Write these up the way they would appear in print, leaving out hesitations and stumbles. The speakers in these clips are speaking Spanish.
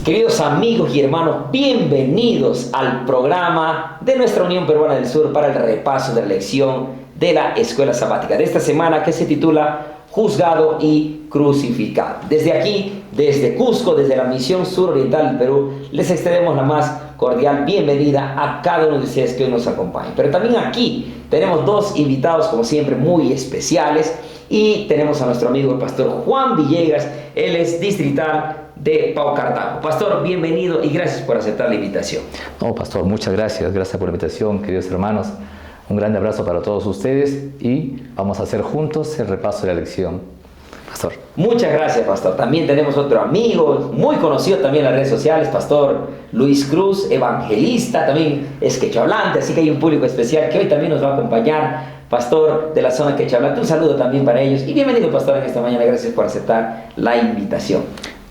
Queridos amigos y hermanos, bienvenidos al programa de nuestra Unión Peruana del Sur para el repaso de la lección de la Escuela Sabática de esta semana, que se titula Juzgado y Crucificado. Desde aquí, desde Cusco, desde la Misión Suroriental del Perú, les extendemos la más cordial bienvenida a cada uno de ustedes que hoy nos acompaña. Pero también aquí tenemos dos invitados, como siempre, muy especiales. Y tenemos a nuestro amigo el pastor Juan Villegas. Él es distrital de Pau Cartago. Pastor, bienvenido y gracias por aceptar la invitación. No, pastor, muchas gracias. Gracias por la invitación, queridos hermanos. Un grande abrazo para todos ustedes y vamos a hacer juntos el repaso de la lección. Pastor. Muchas gracias, pastor. También tenemos otro amigo, muy conocido también en las redes sociales, pastor Luis Cruz, evangelista, también es quechohablante, así que hay un público especial que hoy también nos va a acompañar. Pastor de la zona quechohablante, un saludo también para ellos y bienvenido, pastor, en esta mañana. Gracias por aceptar la invitación.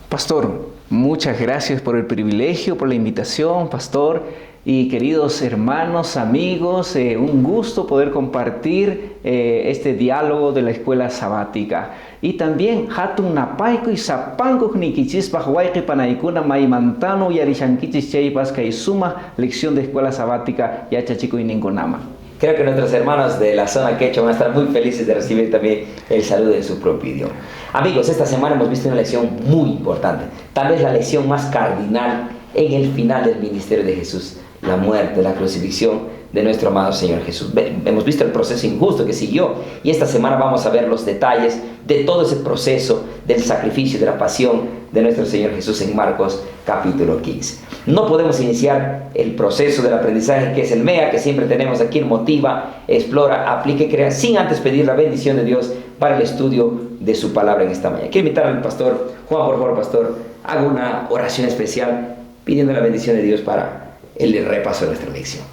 Pastor, muchas gracias por el privilegio, por la invitación, pastor. Y queridos hermanos, amigos, un gusto poder compartir este diálogo de la escuela sabática. Y también hatun napaiku y sapanku nikichis pahuayki panaikuna maimantano y arishankichis cheipas kai suma lección de escuela sabática yachachiku y ningunama. Creo que nuestros hermanos de la zona quechua van a estar muy felices de recibir también el saludo de su propio idioma. Amigos, esta semana hemos visto una lección muy importante, tal vez la lección más cardinal en el final del ministerio de Jesús, la muerte, la crucifixión de nuestro amado Señor Jesús. Hemos visto el proceso injusto que siguió y esta semana vamos a ver los detalles de todo ese proceso del sacrificio, de la pasión de nuestro Señor Jesús en Marcos capítulo 15. No podemos iniciar el proceso del aprendizaje que es el MEA, que siempre tenemos aquí en Motiva, Explora, Aplique, Crea, sin antes pedir la bendición de Dios para el estudio de su palabra en esta mañana. Quiero invitar al pastor Juan, por favor, pastor, haga una oración especial pidiendo la bendición de Dios para el repaso de nuestra lección.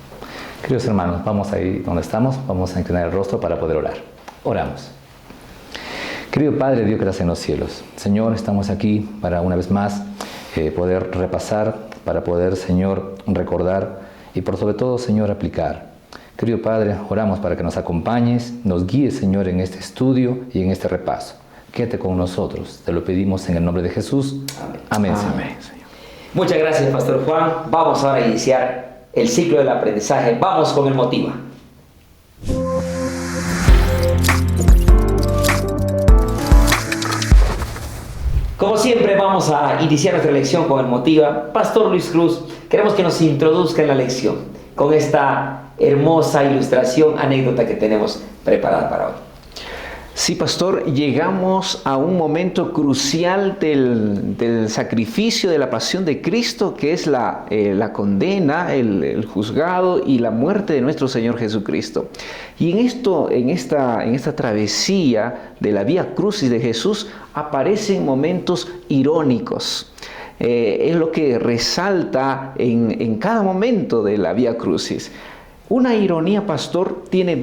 Queridos hermanos, vamos a ir donde estamos, vamos a inclinar el rostro para poder orar. Oramos. Querido Padre, Dios que estás en los cielos, Señor, estamos aquí para una vez más poder repasar, para poder, Señor, recordar y por sobre todo, Señor, aplicar. Querido Padre, oramos para que nos acompañes, nos guíes, Señor, en este estudio y en este repaso. Quédate con nosotros, te lo pedimos en el nombre de Jesús. Amén. Amén, Amén, Señor. Muchas gracias, pastor Juan. Vamos ahora a iniciar el ciclo del aprendizaje. Vamos con el Motiva. Como siempre, vamos a iniciar nuestra lección con el Motiva. Pastor Luis Cruz, queremos que nos introduzca en la lección con esta hermosa ilustración, anécdota que tenemos preparada para hoy. Sí, pastor, llegamos a un momento crucial del sacrificio de la pasión de Cristo, que es la condena, el juzgado y la muerte de nuestro Señor Jesucristo. Y en esta travesía de la Vía Crucis de Jesús aparecen momentos irónicos. Es lo que resalta en cada momento de la Vía Crucis. Una ironía, pastor, tiene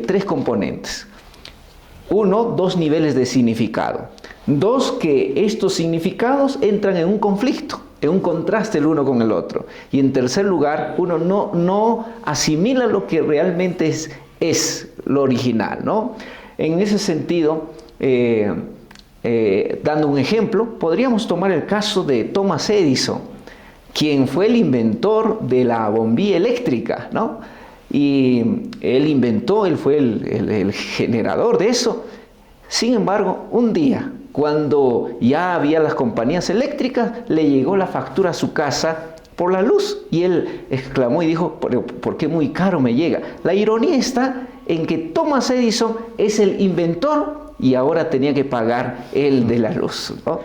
tres componentes. Uno, dos niveles de significado. Dos, que estos significados entran en un conflicto, en un contraste el uno con el otro. Y en tercer lugar, uno no asimila lo que realmente es lo original, ¿no? En ese sentido, dando un ejemplo, podríamos tomar el caso de Thomas Edison, quien fue el inventor de la bombilla eléctrica, ¿no? Y él fue el generador de eso. Sin embargo, un día, cuando ya había las compañías eléctricas, le llegó la factura a su casa por la luz. Y él exclamó y dijo, ¿por qué muy caro me llega? La ironía está en que Thomas Edison es el inventor y ahora tenía que pagar el de la luz, ¿no?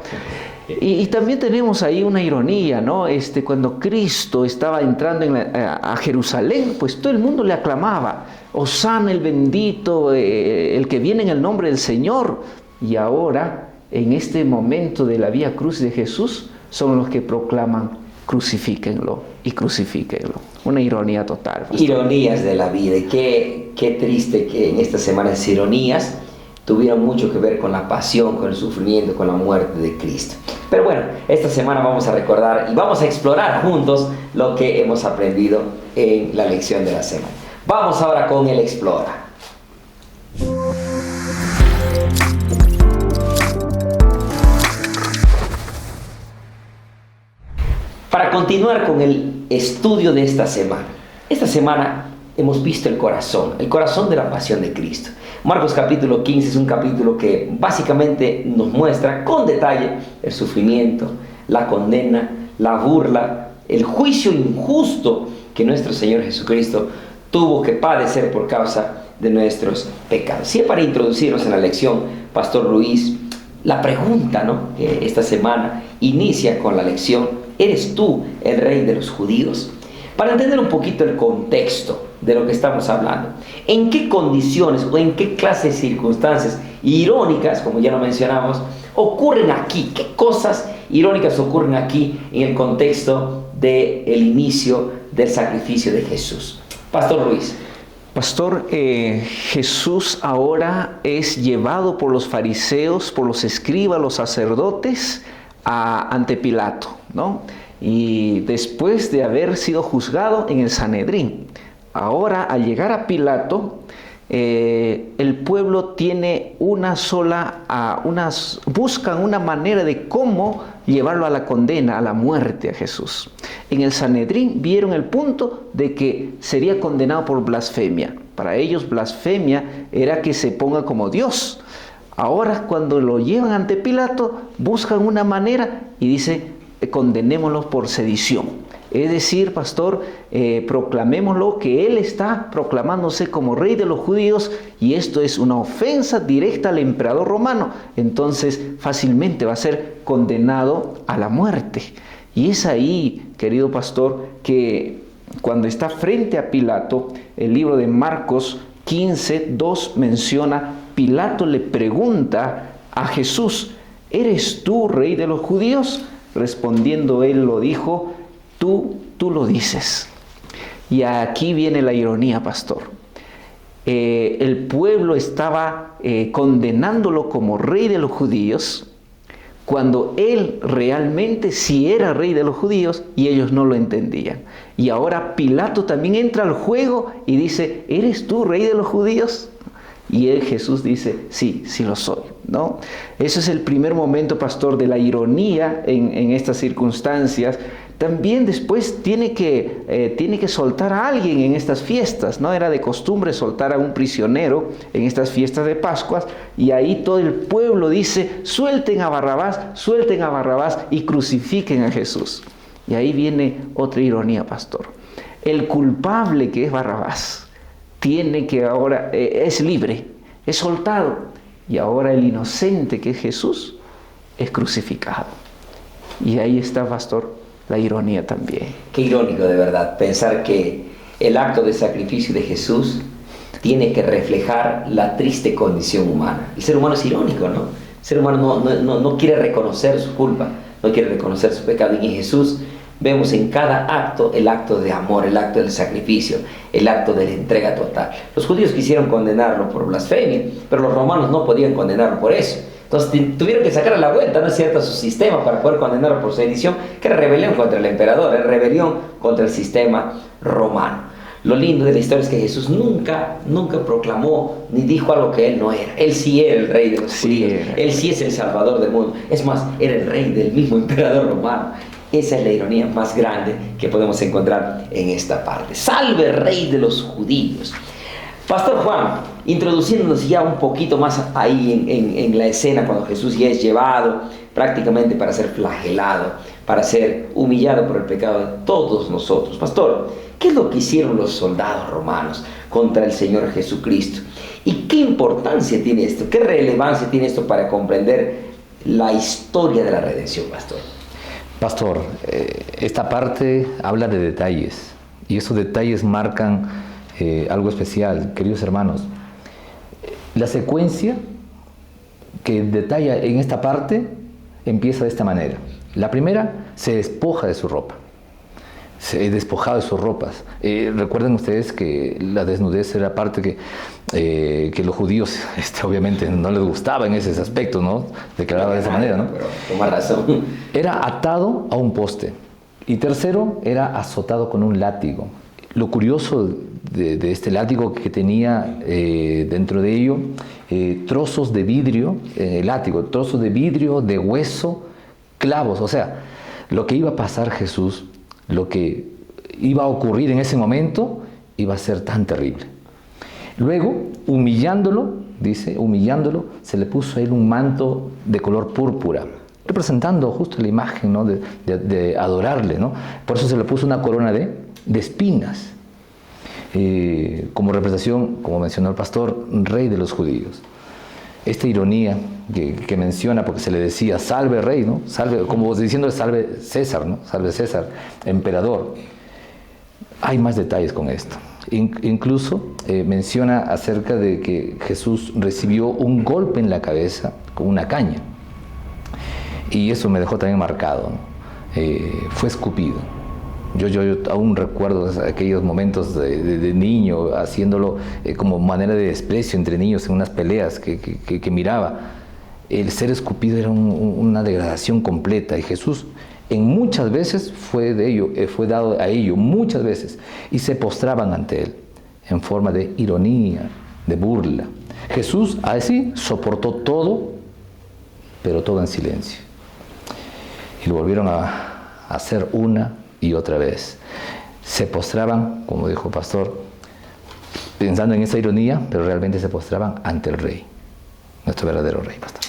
Y también tenemos ahí una ironía, ¿no? Cuando Cristo estaba entrando a Jerusalén, pues todo el mundo le aclamaba, Hosana el bendito, el que viene en el nombre del Señor. Y ahora, en este momento de la Vía Cruz de Jesús, son los que proclaman, crucifíquenlo y crucifíquenlo. Una ironía total, pastor. Ironías de la vida. Y qué triste que en estas semanas esas ironías tuvieron mucho que ver con la pasión, con el sufrimiento, con la muerte de Cristo. Pero bueno, esta semana vamos a recordar y vamos a explorar juntos lo que hemos aprendido en la lección de la semana. Vamos ahora con el Explora. Para continuar con el estudio de esta semana. Esta semana hemos visto el corazón de la pasión de Cristo. Marcos capítulo 15 es un capítulo que básicamente nos muestra con detalle el sufrimiento, la condena, la burla, el juicio injusto que nuestro Señor Jesucristo tuvo que padecer por causa de nuestros pecados. Y para introducirnos en la lección, Pastor Luis, la pregunta, ¿no?, que esta semana inicia con la lección: ¿eres tú el rey de los judíos? Para entender un poquito el contexto de lo que estamos hablando, en qué condiciones o en qué clase de circunstancias irónicas, como ya lo mencionamos, ocurren aquí, qué cosas irónicas ocurren aquí en el contexto del inicio del sacrificio de Jesús. Pastor Luis. Pastor, Jesús ahora es llevado por los fariseos, por los escribas, los sacerdotes, ante Pilato, ¿no? Y después de haber sido juzgado en el Sanedrín, ahora al llegar a Pilato, el pueblo tiene buscan una manera de cómo llevarlo a la condena, a la muerte a Jesús. En el Sanedrín vieron el punto de que sería condenado por blasfemia. Para ellos blasfemia era que se ponga como Dios. Ahora cuando lo llevan ante Pilato, buscan una manera y dice: condenémoslo por sedición. Es decir, pastor, proclamémoslo que él está proclamándose como rey de los judíos, y esto es una ofensa directa al emperador romano. Entonces fácilmente va a ser condenado a la muerte. Y es ahí, querido pastor, que cuando está frente a Pilato, el libro de Marcos 15:2 menciona: Pilato le pregunta a Jesús: ¿eres tú rey de los judíos? Respondiendo él lo dijo: tú lo dices. Y aquí viene la ironía, pastor. El pueblo estaba condenándolo como rey de los judíos, cuando él realmente sí era rey de los judíos, y ellos no lo entendían. Y ahora Pilato también entra al juego y dice: ¿eres tú rey de los judíos? Y Jesús dice: sí lo soy, ¿no? Ese es el primer momento, pastor, de la ironía en estas circunstancias. También después tiene que soltar a alguien en estas fiestas, ¿no? Era de costumbre soltar a un prisionero en estas fiestas de Pascuas, y ahí todo el pueblo dice: suelten a Barrabás y crucifiquen a Jesús. Y ahí viene otra ironía, pastor. El culpable, que es Barrabás, tiene que ahora, es libre, es soltado, y ahora el inocente, que es Jesús, es crucificado. Y ahí está, pastor, la ironía también. Qué irónico, de verdad, pensar que el acto de sacrificio de Jesús tiene que reflejar la triste condición humana. El ser humano es irónico, ¿no? El ser humano no quiere reconocer su culpa, no quiere reconocer su pecado, y en Jesús vemos en cada acto el acto de amor, el acto del sacrificio, el acto de la entrega total. Los judíos quisieron condenarlo por blasfemia, pero los romanos no podían condenarlo por eso. Entonces tuvieron que sacar a la vuelta, ¿no es cierto?, su sistema para poder condenarlo por sedición, que era rebelión contra el emperador, era rebelión contra el sistema romano. Lo lindo de la historia es que Jesús nunca proclamó ni dijo algo que él no era. Él sí era el rey de los judíos, él sí es el salvador del mundo. Es más, era el rey del mismo emperador romano. Esa es la ironía más grande que podemos encontrar en esta parte. ¡Salve, rey de los judíos! Pastor Juan, introduciéndonos ya un poquito más ahí en la escena, cuando Jesús ya es llevado prácticamente para ser flagelado, para ser humillado por el pecado de todos nosotros. Pastor, ¿qué es lo que hicieron los soldados romanos contra el Señor Jesucristo? ¿Y qué importancia tiene esto? ¿Qué relevancia tiene esto para comprender la historia de la redención, pastor? Pastor, esta parte habla de detalles, y esos detalles marcan algo especial, queridos hermanos. La secuencia que detalla en esta parte empieza de esta manera. La primera: se despoja de su ropa. Se despojado de sus ropas. Recuerden ustedes que la desnudez era parte que los judíos obviamente no les gustaba en ese aspecto, ¿no? Declaraba de esa manera, ¿no? Pero toma razón. Era atado a un poste. Y tercero, era azotado con un látigo. Lo curioso de este látigo, que tenía dentro de ello trozos de vidrio, látigo, trozos de vidrio, de hueso, clavos. O sea, lo que iba a pasar Jesús lo que iba a ocurrir en ese momento iba a ser tan terrible. Luego, humillándolo, se le puso a él un manto de color púrpura, representando justo la imagen, ¿no?, de adorarle, ¿no? Por eso se le puso una corona de espinas, como representación, como mencionó el pastor, rey de los judíos. Esta ironía que menciona, porque se le decía salve rey, ¿no? Salve, como diciendo salve César, ¿no? Salve César, emperador. Hay más detalles con esto. Incluso menciona acerca de que Jesús recibió un golpe en la cabeza con una caña. Y eso me dejó también marcado, ¿no? Fue escupido. Yo aún recuerdo aquellos momentos de niño haciéndolo como manera de desprecio entre niños en unas peleas que miraba. El ser escupido era una degradación completa, y Jesús en muchas veces fue dado a ello, muchas veces, y se postraban ante él en forma de ironía, de burla. Jesús así soportó todo, pero todo en silencio. Y lo volvieron a hacer una y otra vez. Se postraban, como dijo el pastor, pensando en esa ironía, pero realmente se postraban ante el Rey, nuestro verdadero Rey, pastor.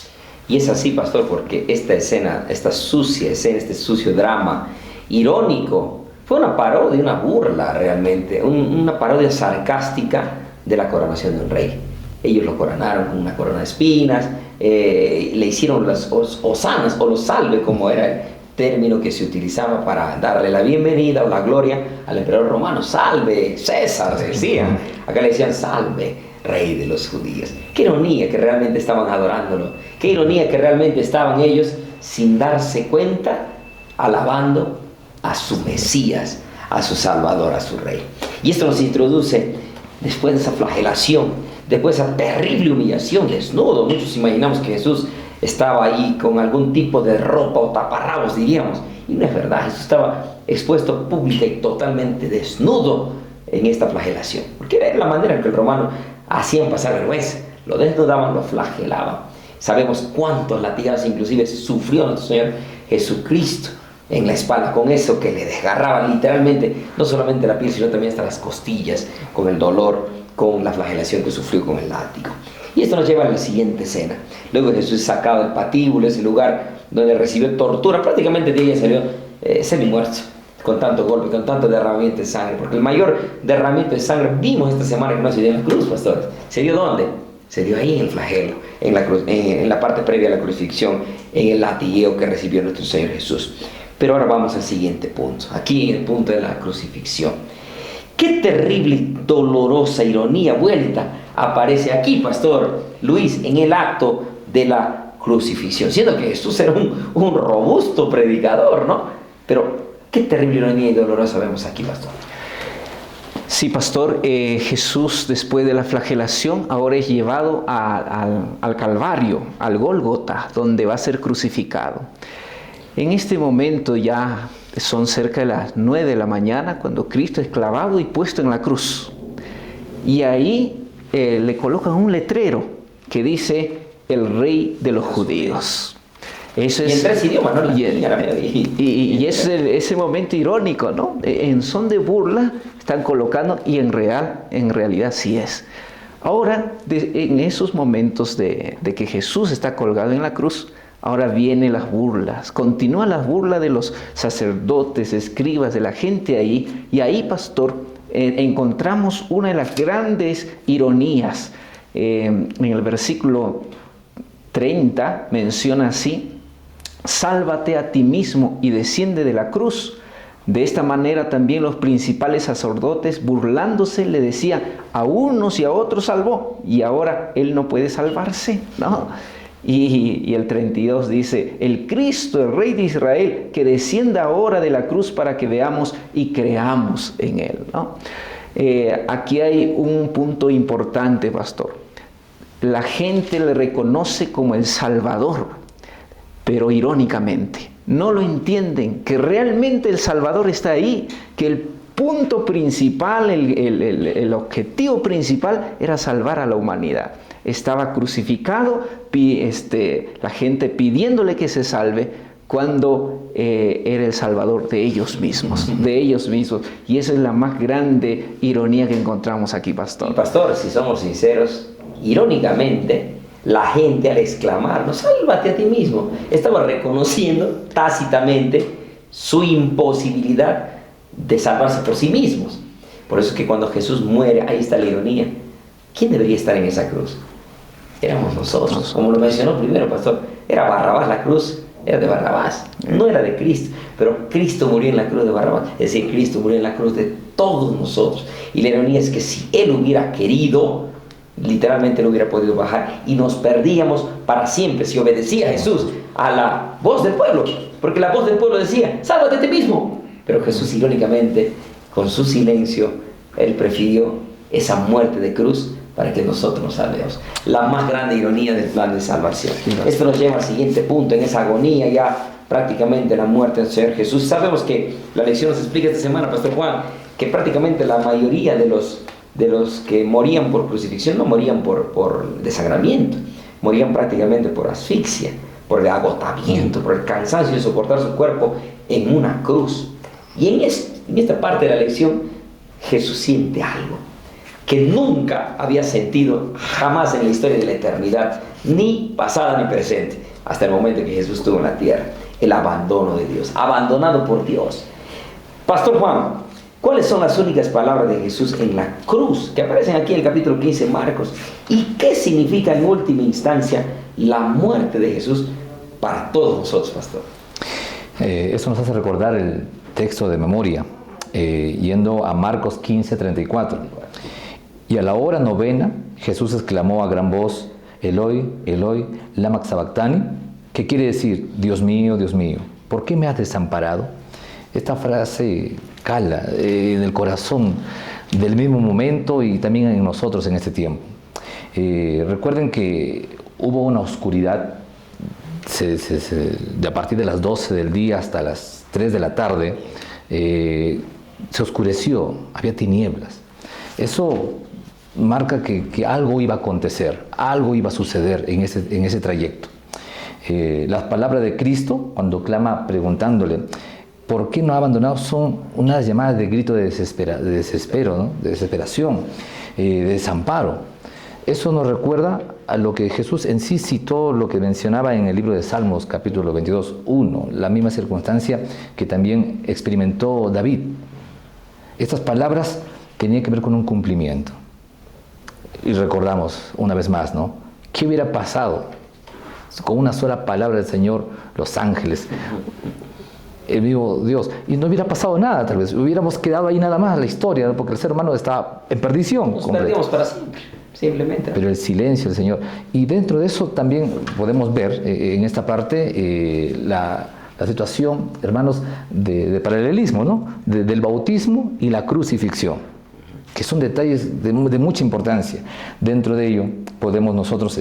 Y es así, pastor, porque esta escena, esta sucia escena, este sucio drama irónico, fue una parodia, una burla realmente, una parodia sarcástica de la coronación de un rey. Ellos lo coronaron con una corona de espinas, le hicieron las hosanas o los salve, como era el término que se utilizaba para darle la bienvenida o la gloria al emperador romano. Salve César, decían. Acá le decían salve rey de los judíos. Qué ironía que realmente estaban adorándolo. Qué ironía que realmente estaban ellos, sin darse cuenta, alabando a su Mesías, a su Salvador, a su Rey. Y esto nos introduce, después de esa flagelación, después de esa terrible humillación, desnudo. Muchos imaginamos que Jesús estaba ahí con algún tipo de ropa o taparrabos, diríamos. Y no es verdad, Jesús estaba expuesto pública y totalmente desnudo en esta flagelación. Porque era la manera en que el romano hacían pasar vergüenza. Lo desnudaban, lo flagelaban. Sabemos cuántos latigazos inclusive sufrió nuestro Señor Jesucristo en la espalda, con eso que le desgarraba literalmente, no solamente la piel, sino también hasta las costillas, con el dolor, con la flagelación que sufrió con el látigo. Y esto nos lleva a la siguiente escena. Luego Jesús es sacado del patíbulo, ese lugar donde recibió tortura, prácticamente de ella salió semi-muerto, con tanto golpe, con tanto derramamiento de sangre, porque el mayor derramamiento de sangre vimos esta semana que no se dio en la cruz, pastores. ¿Se dio dónde? Se dio ahí en el flagelo, en la cruz, en la parte previa a la crucifixión, en el latigueo que recibió nuestro Señor Jesús. Pero ahora vamos al siguiente punto, aquí en el punto de la crucifixión. Qué terrible y dolorosa ironía vuelta aparece aquí, pastor Luis, en el acto de la crucifixión, siendo que Jesús era un robusto predicador, ¿no? Pero qué terrible ironía y dolorosa vemos aquí, pastor. Sí, pastor, Jesús, después de la flagelación, ahora es llevado al Calvario, al Gólgota, donde va a ser crucificado. En este momento ya son cerca de las 9 de la mañana cuando Cristo es clavado y puesto en la cruz. Y ahí le colocan un letrero que dice el Rey de los Judíos. Eso es, y en 3 idiomas, ¿no? Y es ese momento irónico, ¿no? En son de burla están colocando, y en realidad sí es. Ahora, en esos momentos de que Jesús está colgado en la cruz, ahora vienen las burlas, continúan las burlas de los sacerdotes, escribas, de la gente ahí, y ahí, pastor, encontramos una de las grandes ironías. En el versículo 30 menciona así: sálvate a ti mismo y desciende de la cruz. De esta manera también los principales sacerdotes, burlándose, le decían: a unos y a otros salvó, y ahora él no puede salvarse, ¿no? Y el 32 dice: el Cristo, el Rey de Israel, que descienda ahora de la cruz para que veamos y creamos en él, ¿no? Aquí hay un punto importante, pastor. La gente le reconoce como el Salvador, pero irónicamente no lo entienden, que realmente el Salvador está ahí, que el punto principal, el objetivo principal era salvar a la humanidad. Estaba crucificado, la gente pidiéndole que se salve, cuando era el Salvador de ellos mismos, Y esa es la más grande ironía que encontramos aquí, pastor. Y pastor, si somos sinceros, irónicamente, la gente al exclamar, no, sálvate a ti mismo, estaba reconociendo tácitamente su imposibilidad de salvarse por sí mismos. Por eso es que cuando Jesús muere, ahí está la ironía. ¿Quién debería estar en esa cruz? Éramos nosotros, como lo mencionó primero, pastor. Era Barrabás, la cruz era de Barrabás, no era de Cristo. Pero Cristo murió en la cruz de Barrabás, es decir, Cristo murió en la cruz de todos nosotros. Y la ironía es que si Él hubiera querido, literalmente no hubiera podido bajar y nos perdíamos para siempre si obedecía a Jesús a la voz del pueblo, porque la voz del pueblo decía, sálvate a ti mismo. Pero Jesús, irónicamente, con su silencio, Él prefirió esa muerte de cruz para que nosotros nos salvemos. La más grande ironía del plan de salvación. Esto nos lleva al siguiente punto, en esa agonía ya prácticamente la muerte del Señor Jesús. Sabemos que la lección nos explica esta semana, Pastor Juan, que prácticamente la mayoría de los que morían por crucifixión no morían por desangramiento, morían prácticamente por asfixia, por el agotamiento, por el cansancio de soportar su cuerpo en una cruz. Y en esta parte de la lección, Jesús siente algo que nunca había sentido jamás en la historia de la eternidad, ni pasada ni presente, hasta el momento que Jesús estuvo en la tierra, el abandono de Dios, abandonado por Dios. Pastor Juan, ¿cuáles son las únicas palabras de Jesús en la cruz que aparecen aquí en el capítulo 15 de Marcos? ¿Y qué significa en última instancia la muerte de Jesús para todos nosotros, pastor? Eso nos hace recordar el texto de memoria, yendo a Marcos 15:34. Y a la hora novena, Jesús exclamó a gran voz, Eloi, Eloi, lama sabactani, que quiere decir, Dios mío, ¿por qué me has desamparado? Esta frase cala en el corazón del mismo momento y también en nosotros en este tiempo. Recuerden que hubo una oscuridad de a partir de las 12 del día hasta las 3 de la tarde, se oscureció, había tinieblas. Eso marca que algo iba a acontecer, algo iba a suceder en ese trayecto. Las palabras de Cristo, cuando clama preguntándole, ¿por qué no ha abandonado? Son unas llamadas de grito de desespero, ¿no? De desesperación, de desamparo. Eso nos recuerda a lo que Jesús en sí citó, lo que mencionaba en el libro de Salmos, capítulo 22:1, la misma circunstancia que también experimentó David. Estas palabras tenían que ver con un cumplimiento. Y recordamos una vez más, ¿no? ¿Qué hubiera pasado con una sola palabra del Señor, los ángeles, el vivo Dios? Y no hubiera pasado nada, tal vez. Hubiéramos quedado ahí nada más la historia, ¿no? Porque el ser humano está en perdición. Nos perdimos para siempre, simplemente. Pero el silencio del Señor. Y dentro de eso también podemos ver en esta parte la situación, hermanos, de paralelismo, ¿no? Del bautismo y la crucifixión, que son detalles de mucha importancia. Dentro de ello podemos nosotros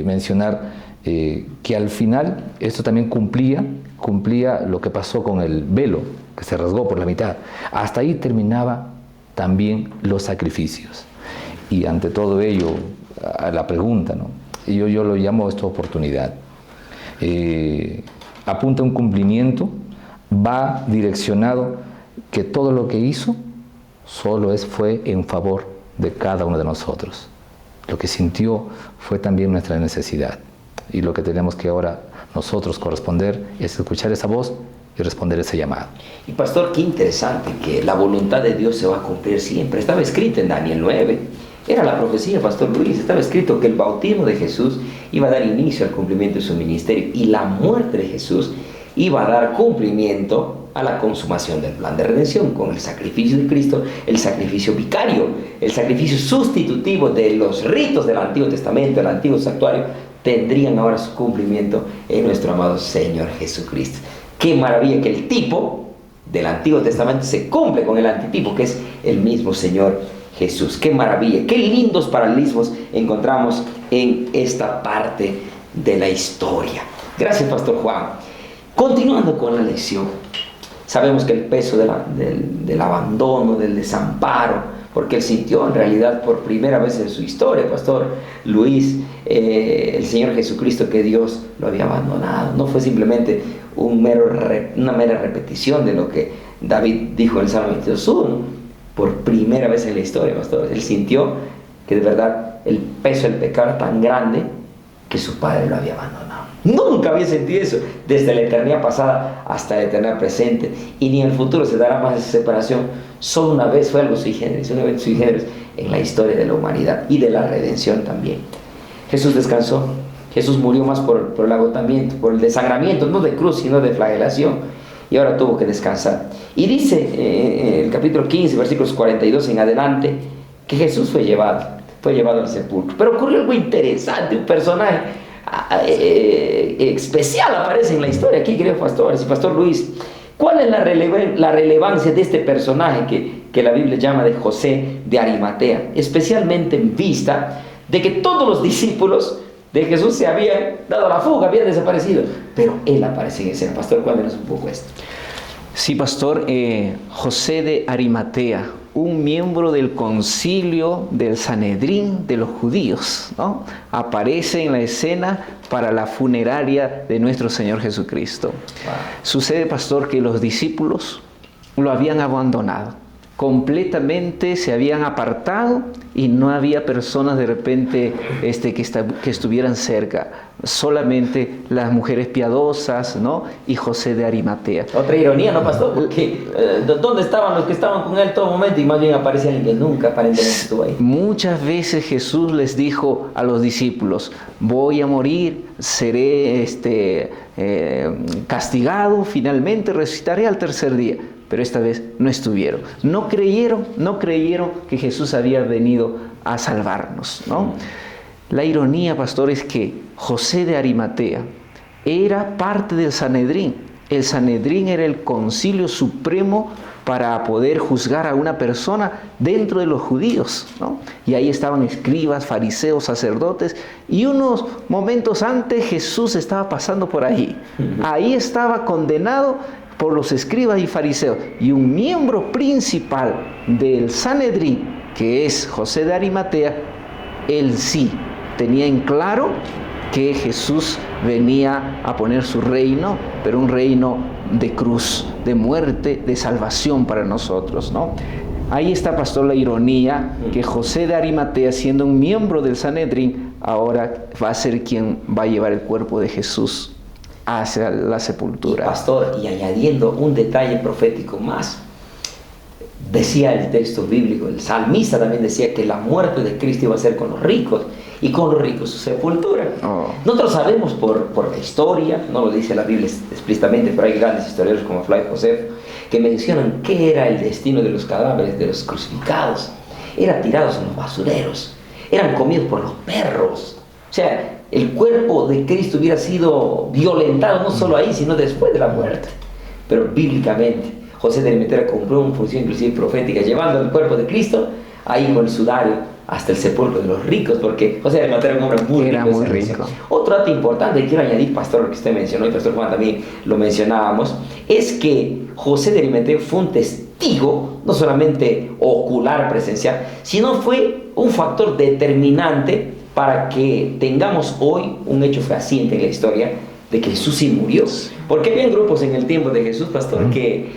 mencionar que al final esto también cumplía lo que pasó con el velo, que se rasgó por la mitad. Hasta ahí terminaba también los sacrificios. Y ante todo ello, a la pregunta, ¿no? Yo lo llamo esta oportunidad. Apunta a un cumplimiento, va direccionado que todo lo que hizo solo fue en favor de cada uno de nosotros. Lo que sintió fue también nuestra necesidad. Y lo que tenemos que ahora nosotros corresponder es escuchar esa voz y responder ese llamado. Y pastor, qué interesante que la voluntad de Dios se va a cumplir siempre. Estaba escrito en Daniel 9. Era la profecía, pastor Luis. Estaba escrito que el bautismo de Jesús iba a dar inicio al cumplimiento de su ministerio. Y la muerte de Jesús iba a dar cumplimiento a la consumación del plan de redención con el sacrificio de Cristo, el sacrificio vicario, el sacrificio sustitutivo de los ritos del Antiguo Testamento, el Antiguo Santuario, tendrían ahora su cumplimiento en nuestro amado Señor Jesucristo. Qué maravilla que el tipo del Antiguo Testamento se cumple con el antitipo, que es el mismo Señor Jesús. Qué maravilla, qué lindos paralelismos encontramos en esta parte de la historia. Gracias, Pastor Juan. Continuando con la lección, sabemos que el peso del abandono, del desamparo, porque él sintió en realidad por primera vez en su historia, Pastor Luis, el Señor Jesucristo, que Dios lo había abandonado. No fue simplemente una mera repetición de lo que David dijo en el Salmo 22:1. Por primera vez en la historia, Pastor, él sintió que de verdad el peso del pecado era tan grande que su padre lo había abandonado. Nunca había sentido eso, desde la eternidad pasada hasta la eternidad presente, y ni en el futuro se dará más esa separación. Solo una vez fue algo sui generis, un evento sui generis en la historia de la humanidad y de la redención también. Jesús descansó, Jesús murió más por el agotamiento, por el desangramiento, no de cruz, sino de flagelación, y ahora tuvo que descansar. Y dice el capítulo 15, versículos 42 en adelante, que Jesús fue llevado al sepulcro. Pero ocurrió algo interesante, un personaje especial aparece en la historia aquí, queridos pastores y Pastor Luis. ¿Cuál es la relevancia de este personaje que la Biblia llama de José de Arimatea? Especialmente en vista de que todos los discípulos de Jesús se habían dado la fuga, habían desaparecido, pero él aparece en escena. Pastor, cuéntanos un poco esto. Sí, pastor, José de Arimatea, un miembro del concilio del Sanedrín de los judíos, ¿no? Aparece en la escena para la funeraria de nuestro Señor Jesucristo. Wow. Sucede, pastor, que los discípulos lo habían abandonado. Completamente se habían apartado y no había personas de repente que estuvieran cerca. Solamente las mujeres piadosas, ¿no? Y José de Arimatea. Otra ironía, ¿no, pastor? Porque ¿dónde estaban los que estaban con él todo momento? Y más bien aparece alguien que nunca aparentemente estuvo ahí. Muchas veces Jesús les dijo a los discípulos: voy a morir, seré castigado, finalmente resucitaré al tercer día. Pero esta vez no estuvieron. No creyeron que Jesús había venido a salvarnos, ¿no? La ironía, pastor, es que José de Arimatea era parte del Sanedrín. El Sanedrín era el concilio supremo para poder juzgar a una persona dentro de los judíos, ¿no? Y ahí estaban escribas, fariseos, sacerdotes, y unos momentos antes Jesús estaba pasando por ahí. Ahí estaba condenado por los escribas y fariseos, y un miembro principal del Sanedrín, que es José de Arimatea, él sí tenía en claro que Jesús venía a poner su reino, pero un reino de cruz, de muerte, de salvación para nosotros, ¿no? Ahí está, pastor, la ironía, que José de Arimatea, siendo un miembro del Sanedrín, ahora va a ser quien va a llevar el cuerpo de Jesús hacia la sepultura. Y, pastor, y añadiendo un detalle profético más, decía el texto bíblico, el salmista también decía que la muerte de Cristo iba a ser con los ricos, y con los ricos su sepultura. Nosotros sabemos por la historia, no lo dice la Biblia explícitamente, pero hay grandes historiadores como Flavio Josefo que mencionan qué era el destino de los cadáveres de los crucificados. Eran tirados en los basureros, eran comidos por los perros. O sea, el cuerpo de Cristo hubiera sido violentado no solo ahí, sino después de la muerte. Pero bíblicamente José de Arimatea cumplió una función inclusive profética, llevando el cuerpo de Cristo ahí con el sudario hasta el sepulcro de los ricos, porque José de Arimatea era un hombre muy rico. Otro dato importante que quiero añadir, pastor, lo que usted mencionó, y pastor Juan también lo mencionábamos, es que José de Arimatea fue un testigo, no solamente ocular, presencial, sino fue un factor determinante para que tengamos hoy un hecho fehaciente en la historia de que Jesús sí murió. Porque había grupos en el tiempo de Jesús, pastor, que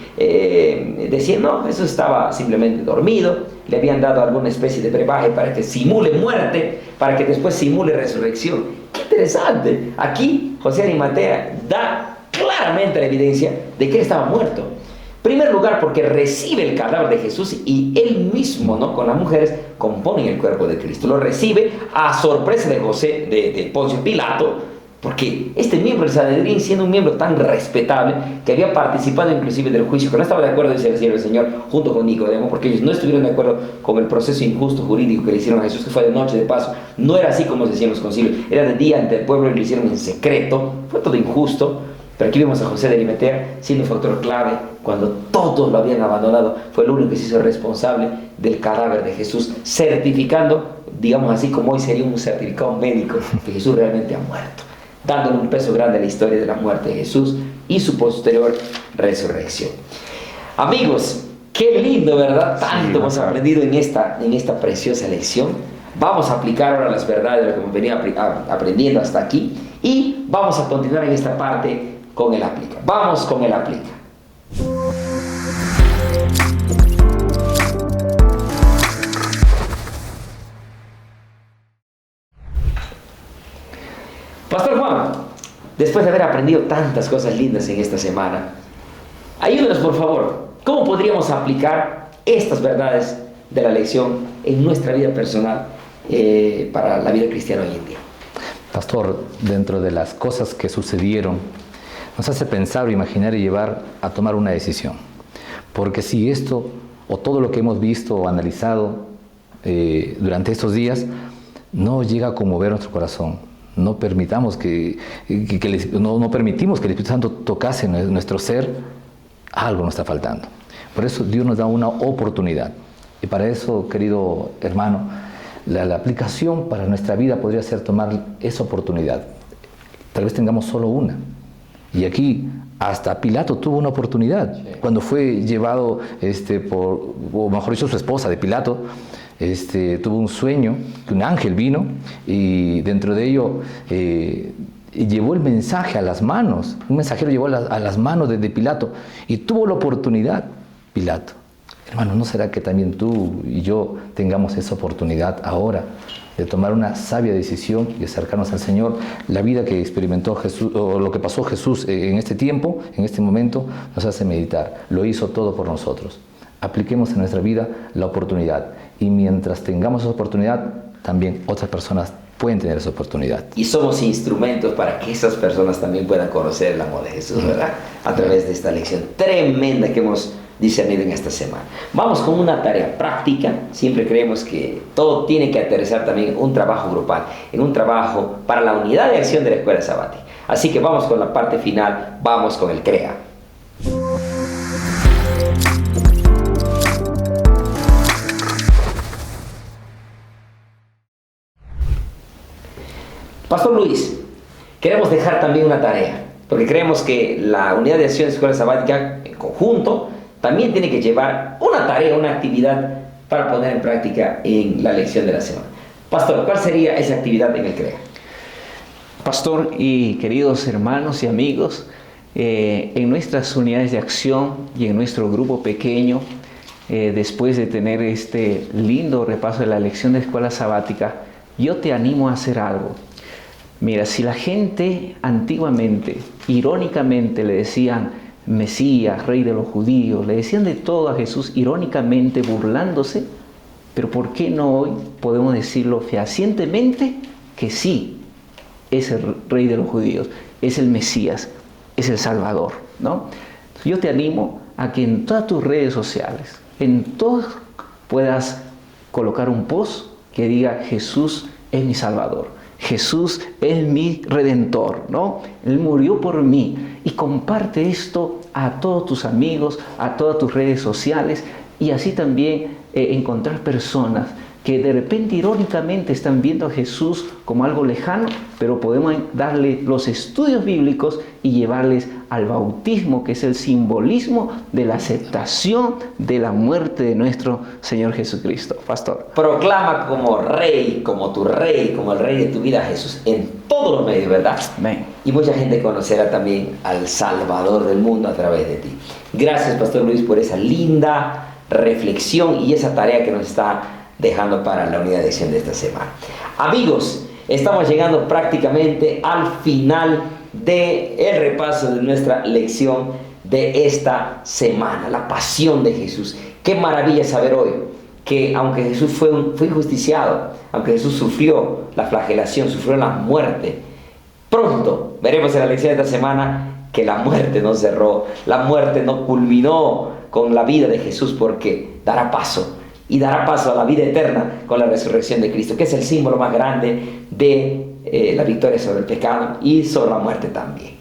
decían, no, Jesús estaba simplemente dormido, le habían dado alguna especie de brebaje para que simule muerte, para que después simule resurrección. ¡Qué interesante! Aquí José de Arimatea da claramente la evidencia de que él estaba muerto. En primer lugar, porque recibe el cadáver de Jesús y él mismo, ¿no?, con las mujeres, componen el cuerpo de Cristo. Lo recibe a sorpresa de José, de Poncio Pilato, porque este miembro del Sanedrín, siendo un miembro tan respetable, que había participado inclusive del juicio, que no estaba de acuerdo, dice el Señor, junto con Nicodemo, porque ellos no estuvieron de acuerdo con el proceso injusto jurídico que le hicieron a Jesús, que fue de noche de paso. No era así como se decían los concilios, era de día ante el pueblo y lo hicieron en secreto. Fue todo injusto. Pero aquí vemos a José de Arimatea siendo un factor clave cuando todos lo habían abandonado. Fue el único que se hizo responsable del cadáver de Jesús, certificando, digamos así, como hoy sería un certificado médico, que Jesús realmente ha muerto, dándole un peso grande a la historia de la muerte de Jesús y su posterior resurrección. Amigos, Qué lindo, ¿verdad? Tanto Sí, hemos aprendido en esta preciosa lección. Vamos a aplicar ahora las verdades de lo que hemos venido aprendiendo hasta aquí y vamos a continuar en esta parte con el aplica. Vamos con el aplica. Pastor Juan, después de haber aprendido tantas cosas lindas en esta semana, ayúdenos por favor, ¿cómo podríamos aplicar estas verdades de la lección en nuestra vida personal para la vida cristiana hoy en día? Pastor, dentro de las cosas que sucedieron, nos hace pensar, imaginar y llevar a tomar una decisión. Porque si esto, o todo lo que hemos visto o analizado durante estos días, no llega a conmover nuestro corazón, no permitimos que el Espíritu Santo tocase nuestro ser, algo nos está faltando. Por eso Dios nos da una oportunidad. Y para eso, querido hermano, la aplicación para nuestra vida podría ser tomar esa oportunidad. Tal vez tengamos solo una. Y aquí hasta Pilato tuvo una oportunidad. Sí. Cuando fue llevado, o mejor dicho, su esposa de Pilato, tuvo un sueño, que un ángel vino y dentro de ello llevó el mensaje a las manos. Un mensajero llevó a las manos de Pilato y tuvo la oportunidad, Pilato. Hermano, ¿no será que también tú y yo tengamos esa oportunidad ahora de tomar una sabia decisión y acercarnos al Señor? La vida que experimentó Jesús, o lo que pasó Jesús en este tiempo, en este momento, nos hace meditar. Lo hizo todo por nosotros. Apliquemos en nuestra vida la oportunidad. Y mientras tengamos esa oportunidad, también otras personas pueden tener esa oportunidad. Y somos instrumentos para que esas personas también puedan conocer el amor de Jesús, ¿verdad? A través de esta lección tremenda que hemos discernido en esta semana. Vamos con una tarea práctica. Siempre creemos que todo tiene que aterrizar también en un trabajo grupal, en un trabajo para la unidad de acción de la escuela sabática. Así que vamos con la parte final, vamos con el CREA. Pastor Luis, queremos dejar también una tarea, porque creemos que la unidad de acción de escuela sabática en conjunto también tiene que llevar una tarea, una actividad para poner en práctica en la lección de la semana. Pastor, ¿cuál sería esa actividad en el CREA? Pastor y queridos hermanos y amigos, en nuestras unidades de acción y en nuestro grupo pequeño, después de tener este lindo repaso de la lección de escuela sabática, yo te animo a hacer algo. Mira, si la gente antiguamente, irónicamente le decían Mesías, Rey de los Judíos, le decían de todo a Jesús irónicamente, burlándose, pero ¿por qué no hoy podemos decirlo fehacientemente que sí, es el Rey de los Judíos, es el Mesías, es el Salvador, ¿no? Yo te animo a que en todas tus redes sociales, en todas, puedas colocar un post que diga Jesús es mi Salvador. Jesús es mi Redentor, ¿no? Él murió por mí. Y comparte esto a todos tus amigos, a todas tus redes sociales, y así también encontrar personas que de repente irónicamente están viendo a Jesús como algo lejano, pero podemos darle los estudios bíblicos y llevarles al bautismo, que es el simbolismo de la aceptación de la muerte de nuestro Señor Jesucristo. Pastor. Proclama como Rey, como tu Rey, como el Rey de tu vida, Jesús, en todos los medios, ¿verdad? Amén. Y mucha gente conocerá también al Salvador del mundo a través de ti. Gracias, Pastor Luis, por esa linda reflexión y esa tarea que nos está dejando para la unidad de acción de esta semana. Amigos, estamos llegando prácticamente al final del repaso de nuestra lección de esta semana, la pasión de Jesús. Qué maravilla saber hoy que aunque Jesús fue injusticiado, aunque Jesús sufrió la flagelación, sufrió la muerte, pronto veremos en la lección de esta semana que la muerte no cerró, la muerte no culminó con la vida de Jesús, porque dará paso a la vida eterna con la resurrección de Cristo, que es el símbolo más grande de la victoria sobre el pecado y sobre la muerte también.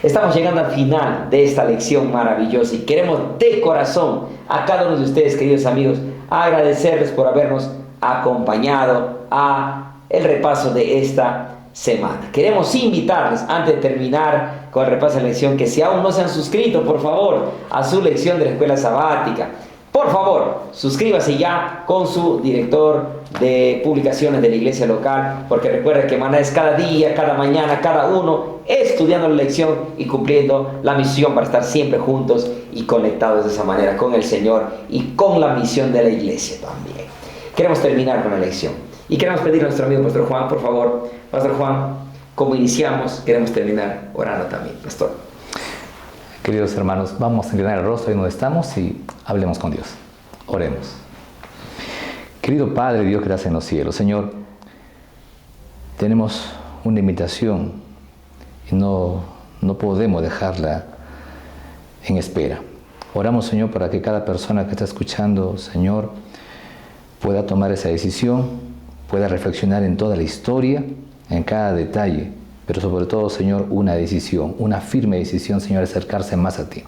Estamos llegando al final de esta lección maravillosa y queremos de corazón a cada uno de ustedes, queridos amigos, agradecerles por habernos acompañado a el repaso de esta semana. Queremos invitarles, antes de terminar con el repaso de la lección, que si aún no se han suscrito, por favor, a su lección de la escuela sabática, por por favor, suscríbase ya con su director de publicaciones de la iglesia local, porque recuerda que Maná es cada día, cada mañana, cada uno estudiando la lección y cumpliendo la misión para estar siempre juntos y conectados de esa manera con el Señor y con la misión de la iglesia también. Queremos terminar con la lección y queremos pedirle a nuestro amigo Pastor Juan, por favor. Pastor Juan, como iniciamos, queremos terminar orando también, Pastor. Queridos hermanos, vamos a inclinar el rostro ahí donde estamos y hablemos con Dios. Oremos. Querido Padre, Dios que estás en los cielos, Señor, tenemos una invitación y no podemos dejarla en espera. Oramos, Señor, para que cada persona que está escuchando, Señor, pueda tomar esa decisión, pueda reflexionar en toda la historia, en cada detalle, pero sobre todo, Señor, una decisión, una firme decisión, Señor, acercarse más a ti.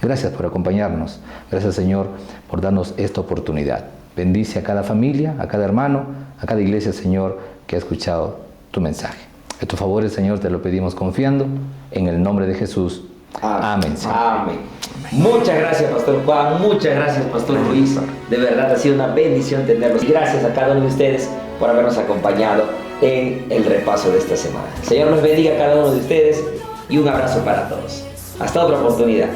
Gracias por acompañarnos. Gracias, Señor, por darnos esta oportunidad. Bendice a cada familia, a cada hermano, a cada iglesia, Señor, que ha escuchado tu mensaje. En tus favores, Señor, te lo pedimos confiando en el nombre de Jesús. Amén. Señor. Amén. Muchas gracias, Pastor Juan. Muchas gracias, Pastor Luis. De verdad ha sido una bendición tenerlos. Y gracias a cada uno de ustedes por habernos acompañado en el repaso de esta semana. El Señor los bendiga a cada uno de ustedes y un abrazo para todos. Hasta otra oportunidad.